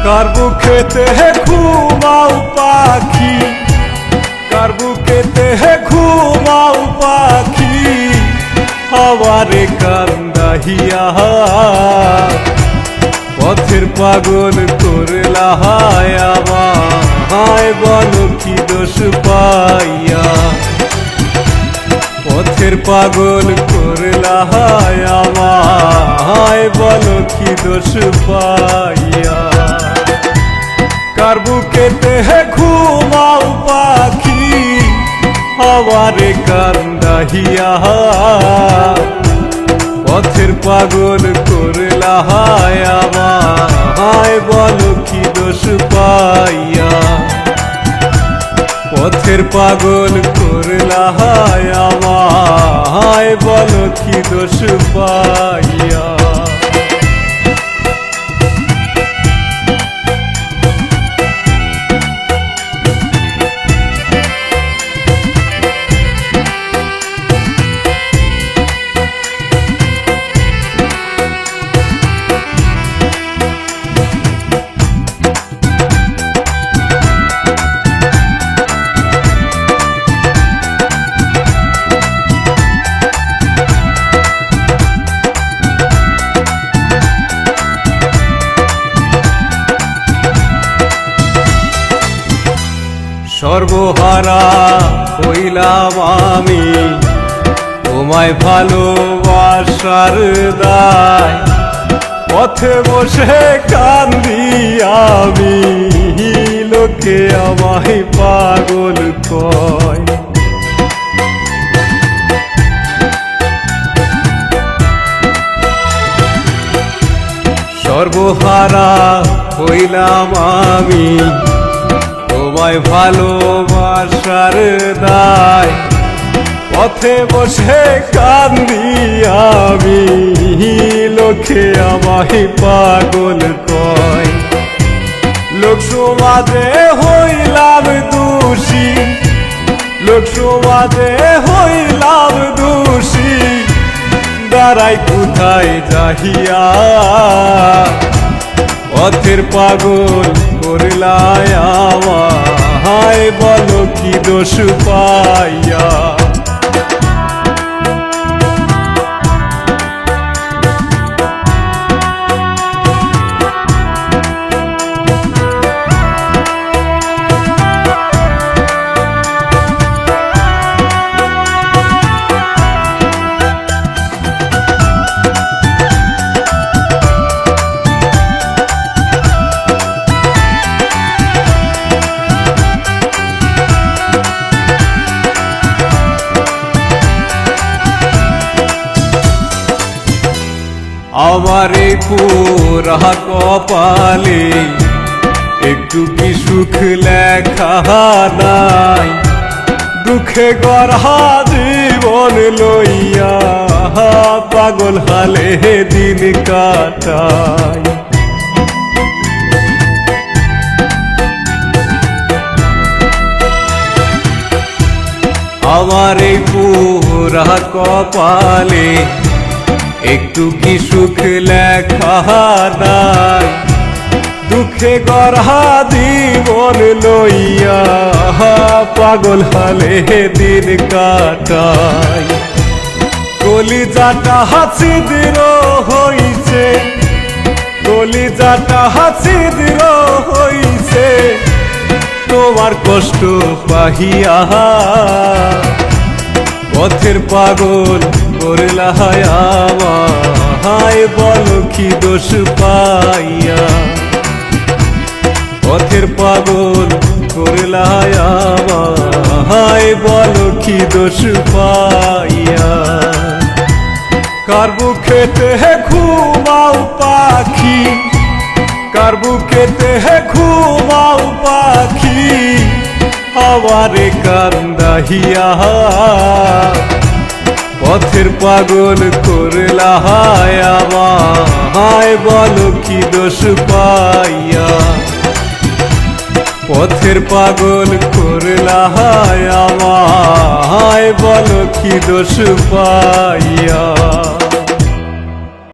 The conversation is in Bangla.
কার বুকেতে ঘুমাও পাখি, কার বুকেতে ঘুমাও পাখি, আমারে কান্দাহিয়া পথের পাগল করলা আমায়, বলো কি দোষ পাইয়া। পথের পাগল করলা আমায়, বলো কি দোষ পাইয়া। কার বুকেতে ঘুমাও পাখি, আমারে কান্দাহিয়া পথের পাগল করলা আমায়, বলো কি দোষ পাইয়া। পথের পাগল করলা আমায়, বলো কি দোষ পাইয়া। সর্বহারা হইলাম আমি তোমায় ভালোবাসার দায়, পথে বসে কান্দি আমি, লোকে আমায় পাগল কয়। সর্বহারা হইলাম আমি তোমায় ভালোবাসার দায়, পথে বসে কান্দি আমি, লোকে আমায় পাগল কয়। লোক সমাজে হইলাম দোষী, লোক সমাজে হইলাম দোষী, দাঁড়াই কোথায় যাহিয়া। পথের পাগল করলা আমায়, বলো কি দোষ পাইয়া। আমার এই পুরা কপালে একটু কি সুখ লেখা নাই, দুঃখে গড়া জীবন লইয়া পাগল হালে দিন কাটাই। আমার এই পুরা কপালে একটু কি সুখ লেখা নাই, দুঃখে গড়া জীবন লইয়া পাগল হালে দিন কাটাই। কলিজাটা ছিদ্র হইছে, কলিজাটা ছিদ্র হইছে, তোমার কষ্ট পাহিয়া। পথের পাগল করলা আমায়, বলো কি দোষ পাইয়া। পথের পাগল করলা আমায়, বলো কি দোষ পাইয়া। কার বুকেতে ঘুমাও পাখি, কার বুকেতে ঘুমাও পাখি, আমারে কান্দাহিয়া পথের পাগল করলা আমায়, বলো কি দোষ পাইয়া। পথের পাগল করলা আমায়, বলো কি দোষ পাইয়া।